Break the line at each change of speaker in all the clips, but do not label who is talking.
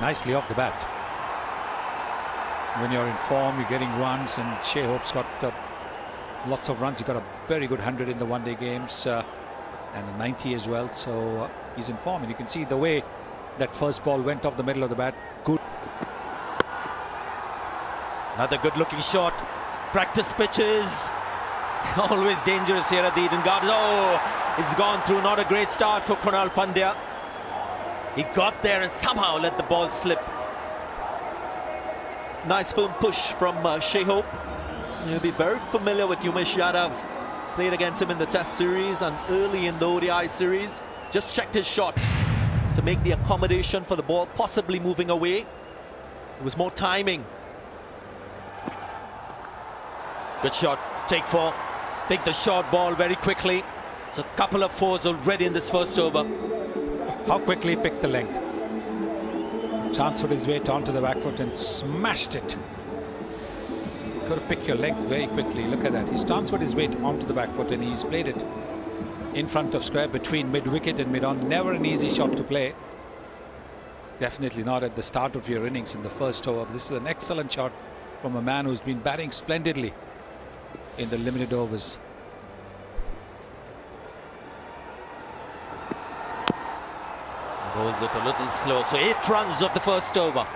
nicely off the bat. When you're in form, you're getting runs, and Shai Hope's got lots of runs. He got a very good 100 in the one-day games and a 90 as well. So he's in form, and you can see the way that first ball went off the middle of the bat. Good.
Another good-looking shot. Practice pitches. Always dangerous here at the Eden Gardens. Oh, it's gone through. Not a great start for Krunal Pandya. He got there and somehow let the ball slip. Nice firm push from Shai Hope. You'll be very familiar with Umesh Yadav. Played against him in the Test series and early in the ODI series. Just checked his shot to make the accommodation for the ball possibly moving away. It was more timing. Good shot. Take four. Pick the short ball very quickly. It's a couple of fours already in this first over.
How quickly he picked the length. Transferred his weight onto the back foot and smashed it. You've got to pick your length very quickly. Look at that. He's transferred his weight onto the back foot and he's played it in front of square between mid-wicket and mid-on. Never an easy shot to play. Definitely not at the start of your innings in the first over. This is an excellent shot from a man who's been batting splendidly in the limited overs.
Bowls it a little slow. So 8 runs of the first over.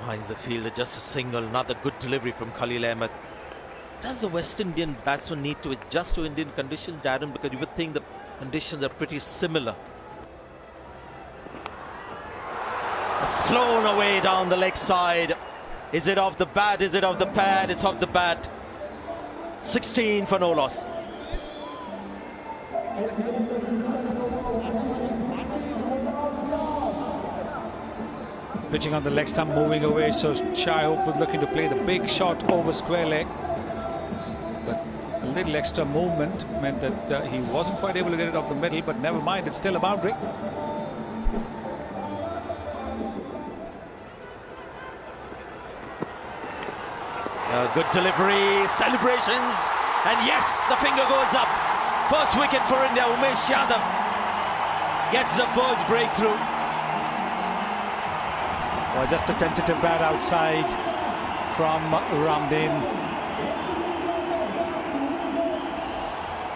Finds the fielder just a single. Another good delivery from Khalil Ahmed. Does the West Indian batsman need to adjust to Indian conditions, Darren? Because you would think the conditions are pretty similar. It's flown away down the leg side. Is it off the bat? Is it off the pad? It's off the bat. 16 for no loss.
Pitching on the leg stump, moving away, so Shai Hope was looking to play the big shot over square leg. But a little extra movement meant that he wasn't quite able to get it off the middle, but never mind, it's still a boundary.
Good delivery, celebrations, and yes, the finger goes up. First wicket for India. Umesh Yadav gets the first breakthrough.
Well, just a tentative bat outside from Ramdin.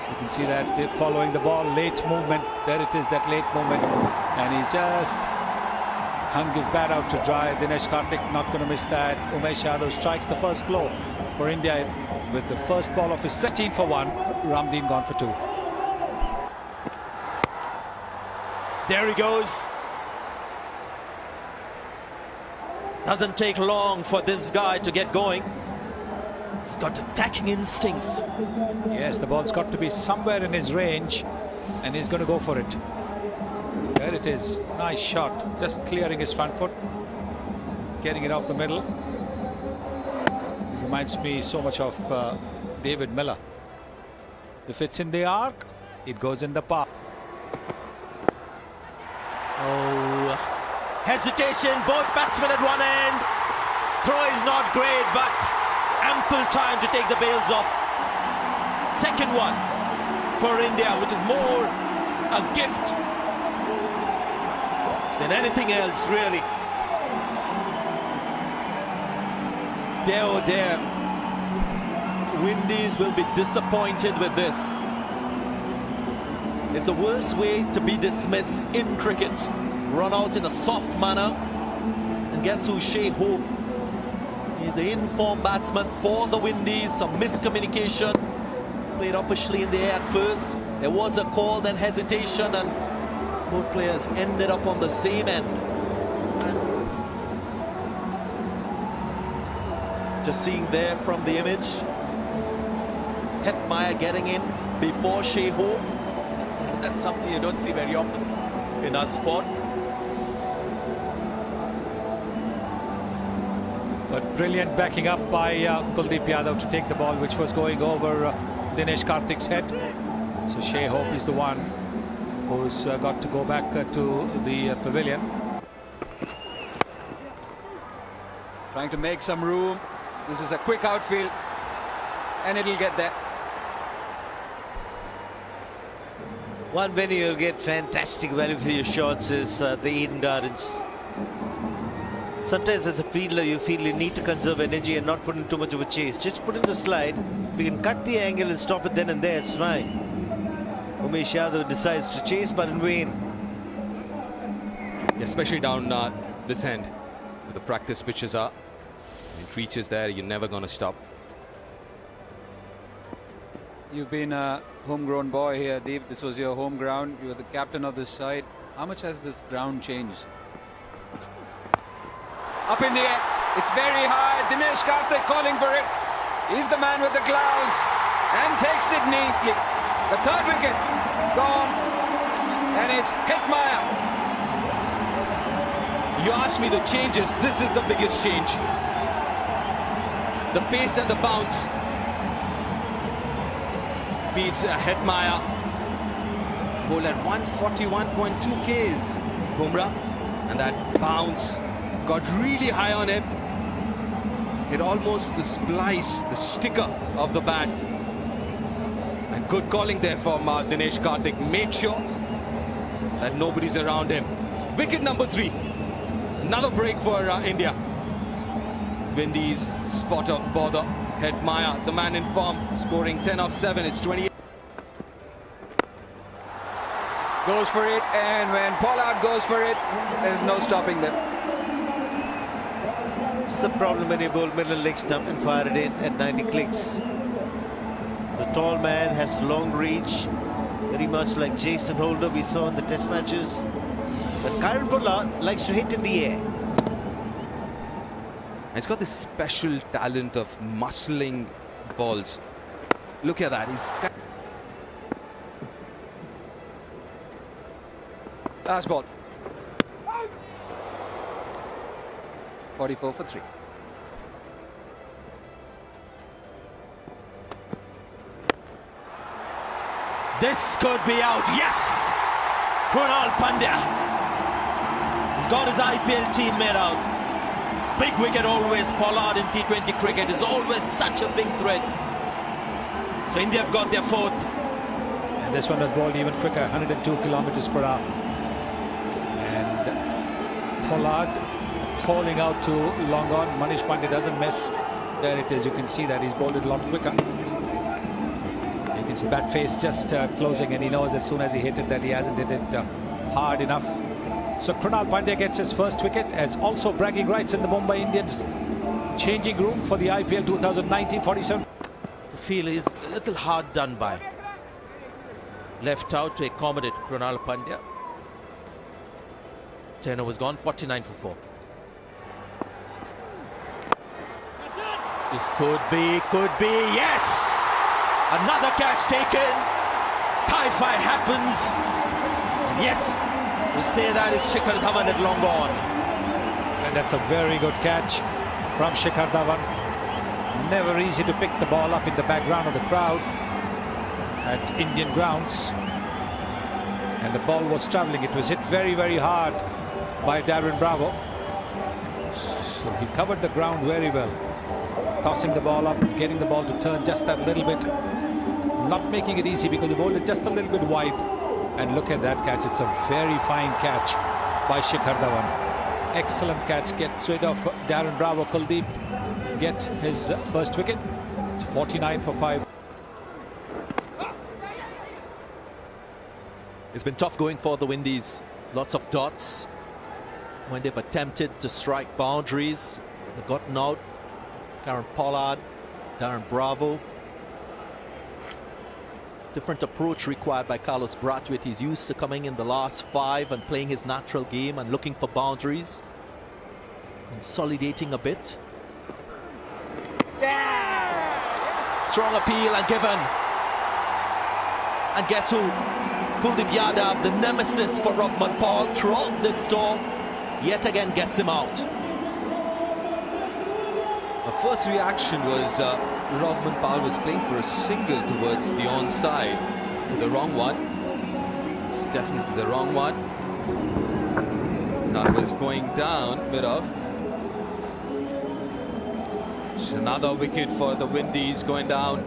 You can see that following the ball, late movement. There it is, that late movement, and he's just hung his bat out to dry. Dinesh Karthik not going to miss that. Umesh Yadav strikes the first blow for India with the first ball of his 16 for 1. Ramdin gone for 2.
There he goes. Doesn't take long for this guy to get going. He's got attacking instincts.
Yes, the ball's got to be somewhere in his range, and he's going to go for it. There it is. Nice shot. Just clearing his front foot. Getting it off the middle. Reminds me so much of David Miller. If it's in the arc, it goes in the park.
Oh, hesitation. Both batsmen at one end. Throw is not great, but ample time to take the bails off. Second one for India, which is more a gift than anything else, really. Dare oh dare, Windies will be disappointed with this. It's the worst way to be dismissed in cricket. Run out in a soft manner. And guess who? Shai Hope. He's an in-form batsman for the Windies. Some miscommunication. Played uppishly in the air at first. There was a call, then hesitation, and both players ended up on the same end. Just seeing there from the image, Hetmeyer getting in before Shai Hope. That's something you don't see very often in our sport.
But brilliant backing up by Kuldeep Yadav to take the ball, which was going over Dinesh Karthik's head. So Shai Hope is the one who's got to go back to the pavilion.
Trying to make some room. This is a quick outfield, and it'll get there.
One venue you'll get fantastic value for your shots is the Eden Gardens. Sometimes as a fielder you feel you need to conserve energy and not put in too much of a chase. Just put in the slide. If you can cut the angle and stop it then and there, it's fine. Umesh Yadav decides to chase, but in vain.
Especially down this end where the practice pitches are. When it reaches there, you're never going to stop.
You've been a homegrown boy here, Deep. This was your home ground. You were the captain of this side. How much has this ground changed? Up in the air. It's very high. Dinesh Karthik calling for it. He's the man with the gloves and takes it neatly. The third wicket gone. And it's Hetmeyer.
You ask me the changes, this is the biggest change. The pace and the bounce beats Hetmeyer. Ball at 141.2 Ks. Bumrah, and that bounce got really high on him. Hit almost the splice, the sticker of the bat. And good calling there from Dinesh Karthik. Made sure that nobody's around him. Wicket number 3. Another break for India. Windies spot of bother. Hetmeyer, the man in form, scoring 10 of 7. It's 28.
Goes for it, and when Pollard goes for it, there's no stopping them.
It's the problem when you bowl middle leg stump and fire it in at 90 clicks. The tall man has long reach, very much like Jason Holder we saw in the test matches. But Kieron Pollard likes to hit in the air.
He's got this special talent of muscling balls. Look at that. He's
Last ball. 44 for 3.
This could be out. Yes! Krunal Pandya. He's got his IPL teammate out. Big wicket always. Pollard in T20 cricket is always such a big threat. So India have got their 4th.
And this one was bowled even quicker, 102 kilometers per hour. And Pollard hauling out to long on. Manish Pandey doesn't miss. There it is. You can see that he's bowled it a lot quicker. You can see that face just closing, and he knows as soon as he hit it that he hasn't hit it hard enough. So Krunal Pandya gets his first wicket, as also bragging rights in the Mumbai Indians changing room for the IPL 2019-47.
The field is a little hard done by. Left out to accommodate Krunal Pandya. 10 overs gone, 49 for 4. This could be, yes! Another catch taken. Hi-fi happens. And yes, we say that is Shikhar Dhawan at long on.
And that's a very good catch from Shikhar Dhawan. Never easy to pick the ball up in the background of the crowd at Indian grounds. And the ball was travelling. It was hit very, very hard by Darren Bravo. So he covered the ground very well. Tossing the ball up, getting the ball to turn just that little bit. Not making it easy because the ball is just a little bit wide. And look at that catch. It's a very fine catch by Shikhar Dhawan. Excellent catch. Gets rid of Darren Bravo. Kuldeep gets his first wicket. It's 49 for 5.
It's been tough going for the Windies. Lots of dots when they've attempted to strike boundaries. They've gotten out. Kieron Pollard, Darren Bravo. Different approach required by Carlos Brathwaite. He's used to coming in the last 5 and playing his natural game and looking for boundaries. Consolidating a bit. Yeah! Strong appeal and given. And guess who? Kuldeep Yadav, the nemesis for Rahman Paul throughout this tour, yet again gets him out.
The first reaction was Rahman Paul was playing for a single towards the onside, to the wrong one. It's definitely the wrong one. That was going down bit of. Another wicket for the Windies going down.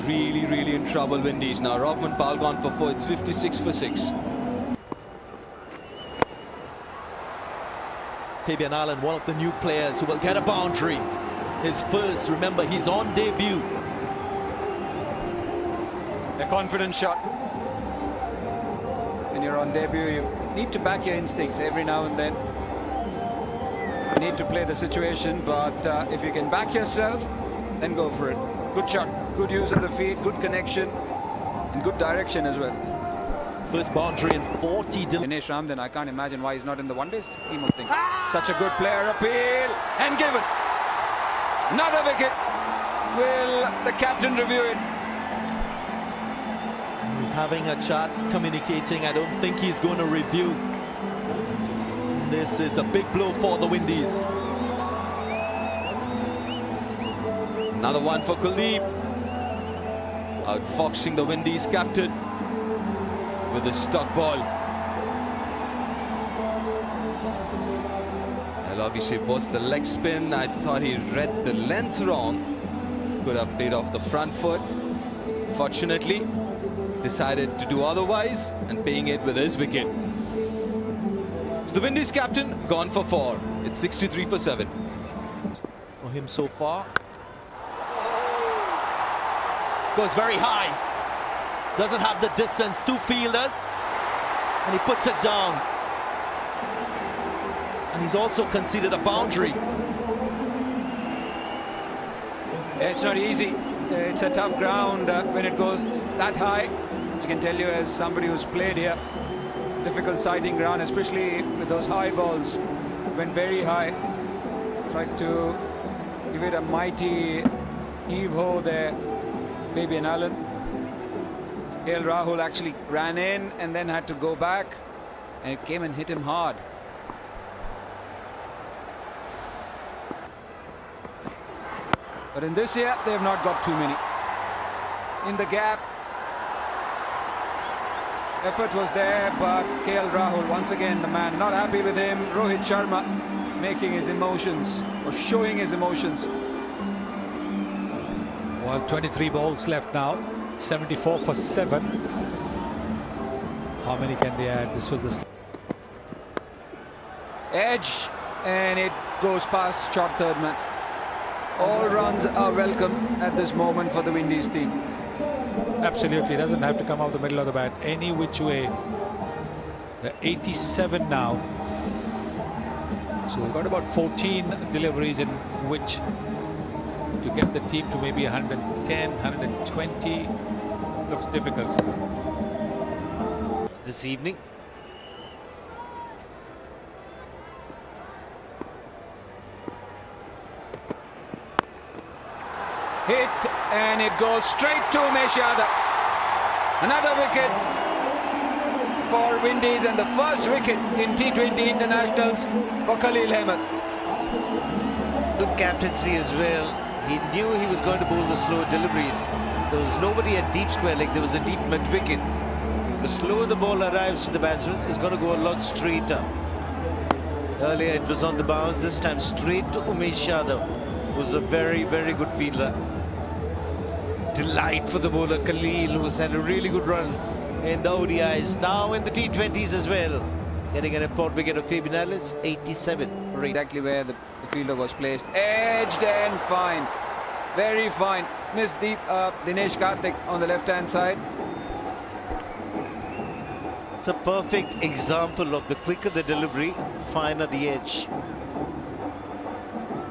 really in trouble, Windies. Now, Robman Powell gone for 4. It's 56 for 6.
Fabian Allen, one of the new players who will get a boundary. His first, remember, he's on debut.
A confident shot. When you're on debut, you need to back your instincts every now and then. You need to play the situation, but if you can back yourself, then go for it. Good shot, good use of the feet, good connection, and good direction as well.
First boundary in 40.
Dinesh Ramdan, I can't imagine why he's not in the one-day scheme of things. Such a good player, appeal, and given. Another wicket. Will the captain review it?
He's having a chat, communicating. I don't think he's going to review. This is a big blow for the Windies.
Another one for Kuldeep. Outfoxing the Windies captain with a stuck ball. Well, obviously was the leg spin. I thought he read the length wrong. Could have played off the front foot. Fortunately, decided to do otherwise and paying it with his wicket. So the Windies captain gone for 4. It's 63 for 7.
For him so far. Goes very high. Doesn't have the distance. 2 fielders. And he puts it down. And he's also conceded a boundary.
It's not easy. It's a tough ground when it goes that high. I can tell you, as somebody who's played here, difficult sighting ground, especially with those high balls. Went very high. Tried to give it a mighty heave-ho there. Fabian Allen. KL Rahul actually ran in and then had to go back, and it came and hit him hard. But in this year, they have not got too many. In the gap, effort was there, but KL Rahul, once again, the man, not happy with him. Rohit Sharma making his emotions, or showing his emotions.
Well, 23 balls left now. 74 for 7. How many can they add? This was the
Edge, and it goes past short third man. All runs are welcome at this moment for the Windies team.
Absolutely, doesn't have to come out the middle of the bat any which way. They're 87 now. So they've got about 14 deliveries in which to get the team to maybe 110, 120 looks difficult.
This evening.
Hit, and it goes straight to Umesh Yadav. Another wicket for Windies, and the first wicket in T20 internationals for Khalil Ahmed.
Good captaincy as well. He knew he was going to bowl the slow deliveries. There was nobody at deep square leg. There was a deep mid-wicket. The slower the ball arrives to the batsman, it's going to go a lot straighter. Earlier it was on the bounce. This time straight to Umesh Yadav, who's a very good fielder. Delight for the bowler Khalil, who's had a really good run in the ODIs. Now in the T20s as well. Getting an important wicket of Fabian Allen. 87.
Exactly where the fielder was placed. Edged and fine. Very fine. Missed Dinesh Karthik on the left-hand side.
It's a perfect example of the quicker the delivery, finer the edge.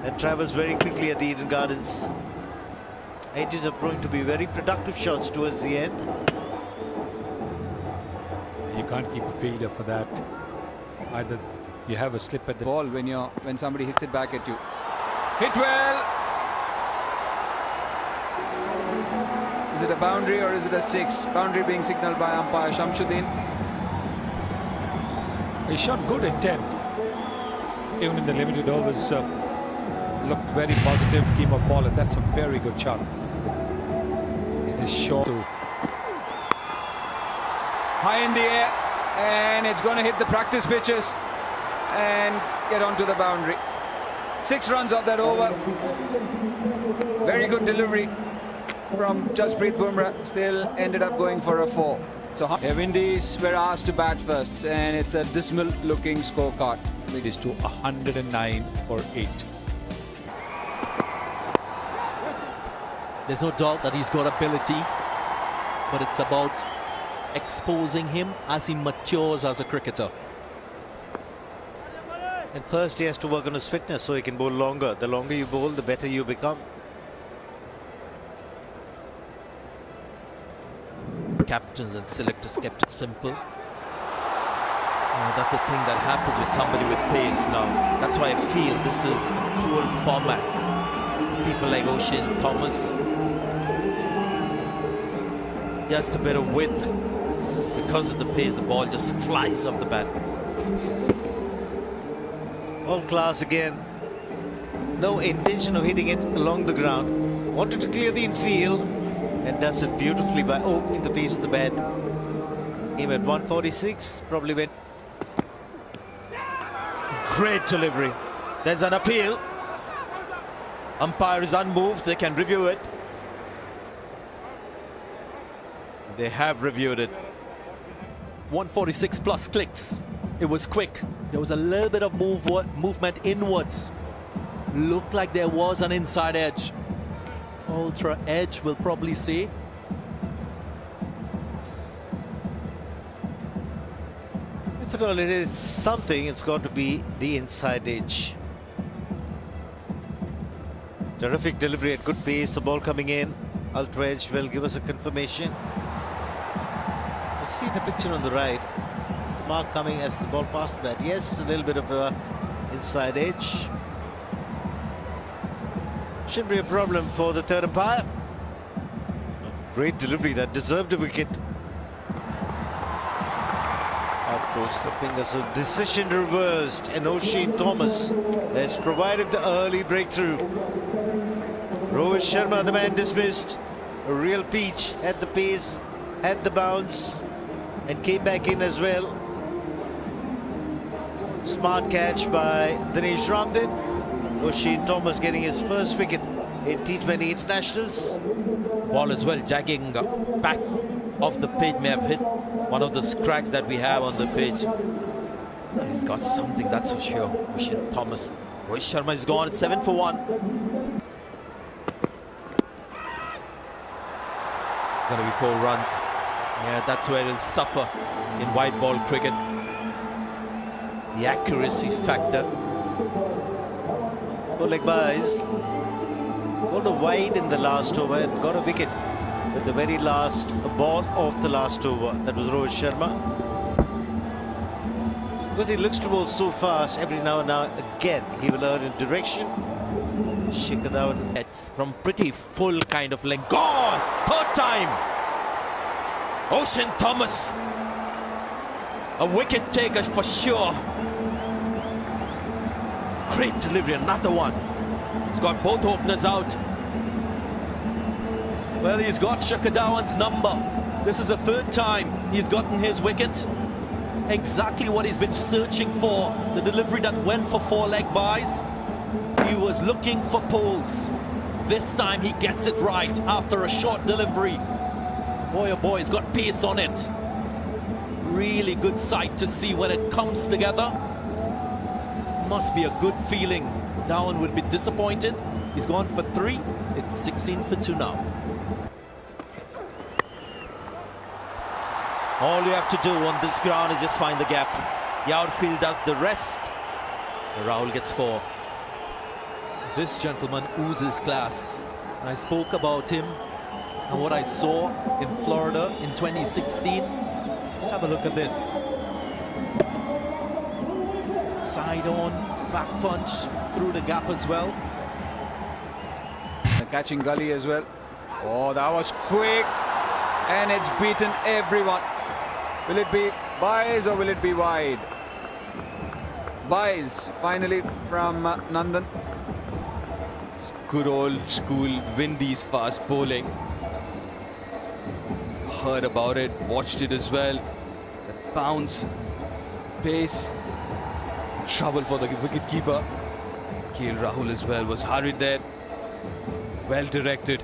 And travels very quickly at the Eden Gardens. Edges are proving to be very productive shots towards the end.
You can't keep a fielder for that. Either you have a slip at the
Ball when somebody hits it back at you. Hit well. Is it a boundary or is it a 6? Boundary being signalled by umpire Shamsuddin.
He shot good intent. Even in the limited overs, looked very positive. Keep a ball, and that's a very good shot. It is short.
High in the air, and it's going to hit the practice pitches and get onto the boundary. 6 runs off that over. Very good delivery. from Jasprit Bumrah still ended up going for a 4. So Windies were asked to bat first, and it's a dismal looking scorecard.
It is to 109 for 8.
There's no doubt that he's got ability, but it's about exposing him as he matures as a cricketer.
And first he has to work on his fitness so he can bowl longer. The longer you bowl, the better you become.
Captains and selectors kept it simple. That's the thing that happened with somebody with pace now. That's why I feel this is a cruel format. People like Ocean Thomas, just a bit of width. Because of the pace, the ball just flies off the bat.
All class again. No intention of hitting it along the ground. Wanted to clear the infield and does it beautifully by opening the face of the bat. Came at 146, probably went.
Great delivery. There's an appeal. Umpire is unmoved. They can review it. They have reviewed it.
146 plus clicks. It was quick. There was a little bit of movement inwards. Looked like there was an inside edge. Ultra edge will probably say.
If at all it is something, it's got to be the inside edge. Terrific delivery at good pace. The ball coming in. Ultra edge will give us a confirmation. You see the picture on the right. It's the mark coming as the ball passed the bat. Yes, a little bit of a inside edge. Shouldn't be a problem for the third umpire. Great delivery that deserved a wicket. Of course, the fingers of decision reversed, and Ocean Thomas has provided the early breakthrough. Rohit Sharma, the man dismissed. A real peach, had the pace, had the bounce, and came back in as well. Smart catch by Dinesh Ramdin. Ocean Thomas getting his first wicket in T20 internationals.
Ball as well, jagging back off the pitch, may have hit one of the cracks that we have on the pitch. And he's got something, that's for sure. Ocean Thomas. Rohit Sharma is gone. It's 7 for 1. Gonna be 4 runs. Yeah, that's where it'll suffer in white ball cricket. The accuracy factor.
Leg buys. Bowled a wide in the last over and got a wicket with the very last ball of the last over. That was Rohit Sharma. Because he looks to bowl so fast, every now and again he will earn in direction. Shikhar Dhawan.
It's from pretty full kind of length. Gone! Third time! Ocean Thomas. A wicket taker for sure. Great delivery, another one. He's got both openers out.
Well, he's got Shikhar Dhawan's number. This is the third time he's gotten his wicket. Exactly what he's been searching for. The delivery that went for 4 leg buys. He was looking for poles. This time he gets it right after a short delivery. Boy, oh boy, he's got pace on it. Really good sight to see when it comes together. Must be a good feeling. Dhawan would be disappointed. He's gone for 3. It's 16 for 2 now.
All you have to do on this ground is just find the gap. The outfield does the rest. Rahul gets 4.
This gentleman oozes class. I spoke about him and what I saw in Florida in 2016. Let's have a look at this. Side on, back punch through the gap as well.
Catching gully as well. Oh, that was quick, and it's beaten everyone. Will it be buys or will it be wide? Buys finally from Nandan.
It's good old school Windies fast bowling. Heard about it, watched it as well. The bounce, pace, trouble for the wicketkeeper. KL Rahul as well was hurried there. Well directed.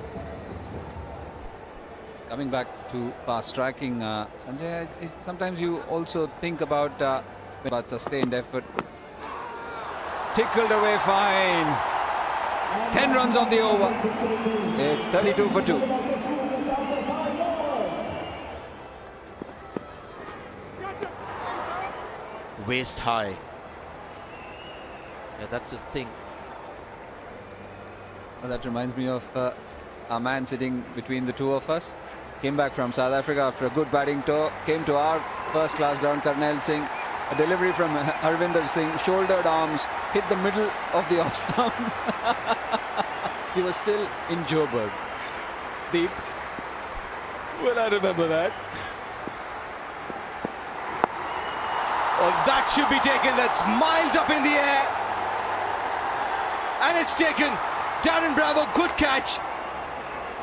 Coming back to fast striking, Sanjay, sometimes you also think about sustained effort. Tickled away fine. 10 runs on the over. It's 32 for 2.
Waist high. Yeah, that's his thing.
Well, that reminds me of our man sitting between the two of us. Came back from South Africa after a good batting tour. Came to our first-class ground, Karnail Singh. A delivery from Harvinder Singh. Shouldered arms. Hit the middle of the off stump. He was still in Joburg. Deep.
Well, I remember that. Oh, that should be taken. That's miles up in the air. And it's taken. Darren Bravo, good catch.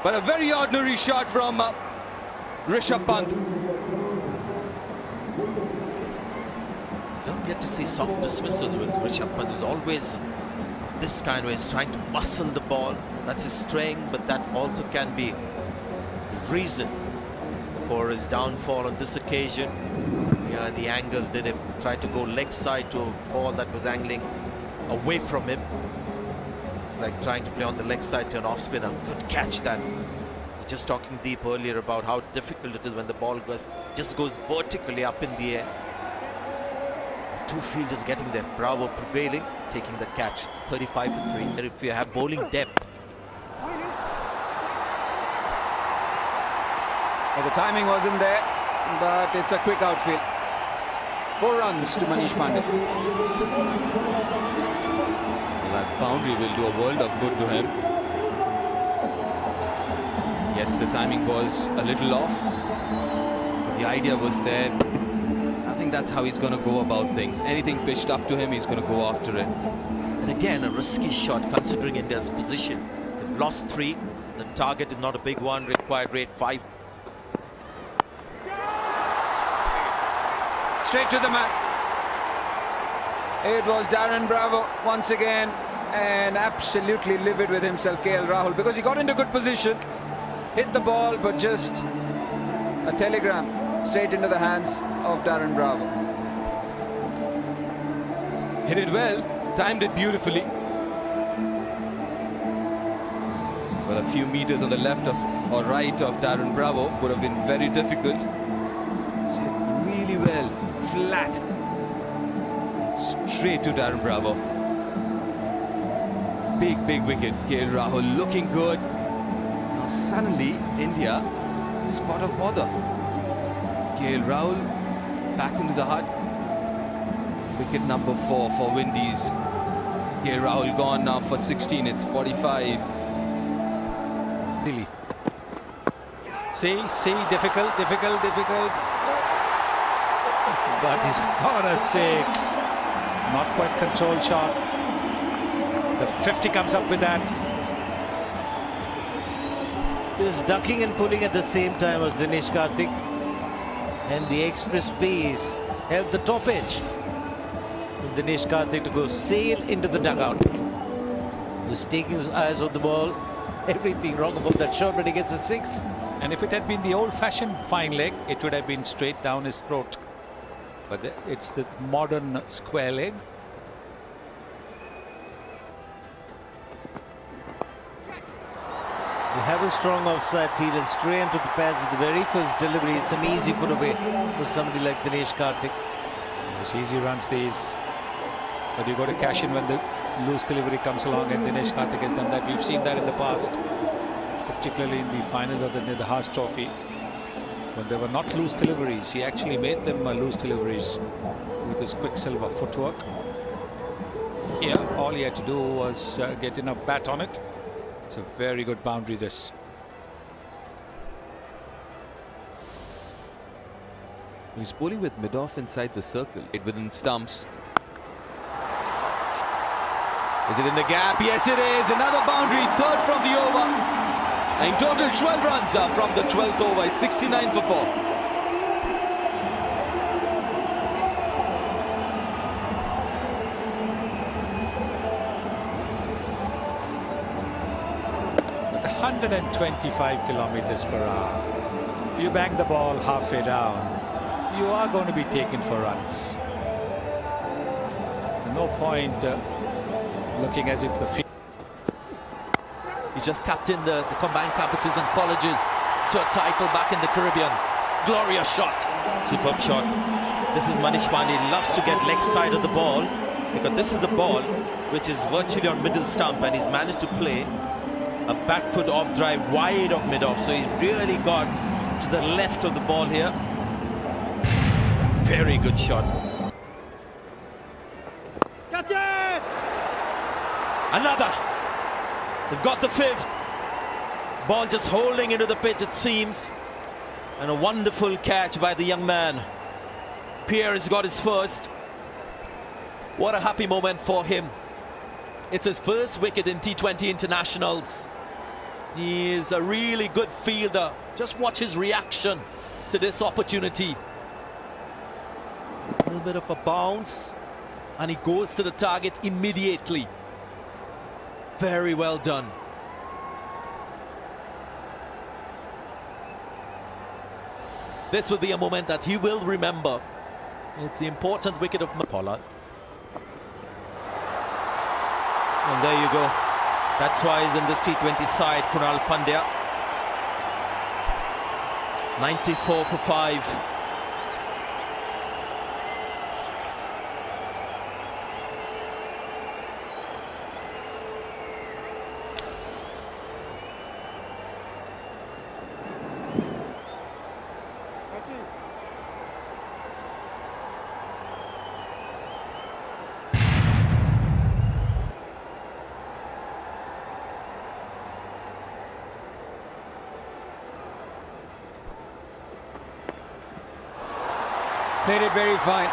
But a very ordinary shot from Rishabh Pant.
Don't get to see soft dismissals with Rishabh Pant, who's always of this kind, where he's trying to muscle the ball. That's his strength, but that also can be reason for his downfall on this occasion. Yeah, the angle did him. Tried to go leg side to a ball that was angling away from him. It's like trying to play on the leg side to an off spinner. Good catch that. Just talking Deep earlier about how difficult it is when the ball just goes vertically up in the air. Two fielders getting there. Bravo prevailing, taking the catch. It's 35 for 3. If you have bowling depth.
Well, the timing wasn't there, but it's a quick outfield. 4 runs to Manish Pandey.
That boundary will do a world of good to him. Yes, the timing was a little off, but the idea was there. I think that's how he's going to go about things. Anything pitched up to him, he's going to go after it.
And again, a risky shot considering India's position. They've lost 3. The target is not a big one. Required rate 5.
Straight to the man. It was Darren Bravo once again, and absolutely livid with himself, KL Rahul, because he got into good position, hit the ball, but just a telegram straight into the hands of Darren Bravo.
Hit it well, timed it beautifully. Well, a few meters on the left or right of Darren Bravo would have been very difficult. It's hit really well, flat, straight to Darren Bravo. Big wicket. KL Rahul looking good. Now suddenly India spot of bother. KL Rahul back into the hut. Wicket number 4 for Windies. KL Rahul gone now for 16. It's 45.
See, difficult. But he's got a 6. Not quite controlled shot. The 50 comes up with that.
He was ducking and pulling at the same time as Dinesh Karthik. And the express pace helped the top edge. Dinesh Karthik to go sail into the dugout. He was taking his eyes off the ball. Everything wrong about that shot, but he gets a 6.
And if it had been the old-fashioned fine leg, it would have been straight down his throat. But it's the modern square leg.
You have a strong offside field and straight into the pads at the very first delivery. It's an easy put away for somebody like Dinesh Karthik.
It's easy runs these, but you got to cash in when the loose delivery comes along, and Dinesh Karthik has done that. We've seen that in the past, particularly in the finals of the Haas Trophy. When there were not loose deliveries, he actually made them loose deliveries with his quicksilver footwork. Here, all he had to do was get enough bat on it. It's a very good boundary, this.
He's bowling with mid-off inside the circle. It within stumps. Is it in the gap? Yes, it is. Another boundary, 3rd from the over. In total, 12 runs from the 12th over. It's 69 for 4.
125 kilometers per hour. You bang the ball halfway down, you are going to be taken for runs. No point looking as if the field.
He's just captained the combined campuses and colleges to a title back in the Caribbean. Glorious shot.
Superb shot. This is Manish Pandey. He loves to get leg side of the ball, because this is the ball which is virtually on middle stump, and he's managed to play a back foot off drive wide of mid-off. So he's really got to the left of the ball here. Very good shot.
Catch it!
Another. They've got the fifth. Ball just holding into the pitch, it seems. And a wonderful catch by the young man. Pierre has got his first.
What a happy moment for him. It's his first wicket in T20 internationals. He is a really good fielder. Just watch his reaction to this opportunity. A little bit of a bounce, and he goes to the target immediately. Very well done. This will be a moment that he will remember. It's the important wicket of Pollard.
And there you go. That's why he's in this T20 side, Krunal Pandya. 94 for 5.
Played it very fine.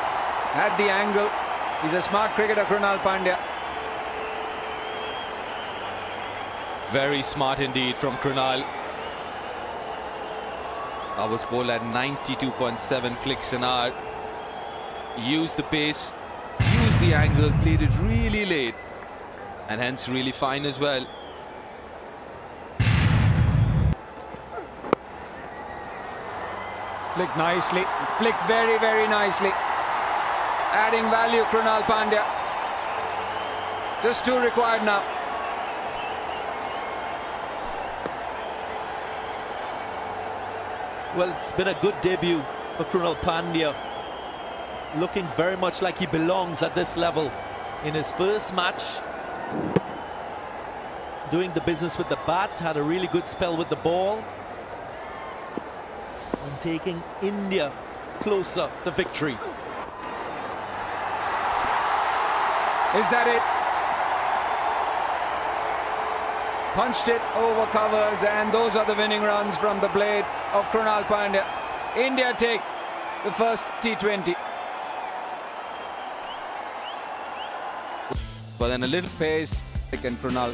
Had the angle. He's a smart cricketer, Krunal Pandya.
Very smart indeed from Krunal. That was bowled at 92.7 clicks an hour. Used the pace, used the angle, played it really late, and hence really fine as well.
Flicked nicely. Flicked very, very nicely. Adding value, Krunal Pandya. Just two required now.
Well, it's been a good debut for Krunal Pandya. Looking very much like he belongs at this level. In his first match, doing the business with the bat, had a really good spell with the ball, and taking India closer to victory.
Is that it? Punched it over covers, and those are the winning runs from the blade of Krunal Pandya. India take the first T20.
But then a little
Pace, and Krunal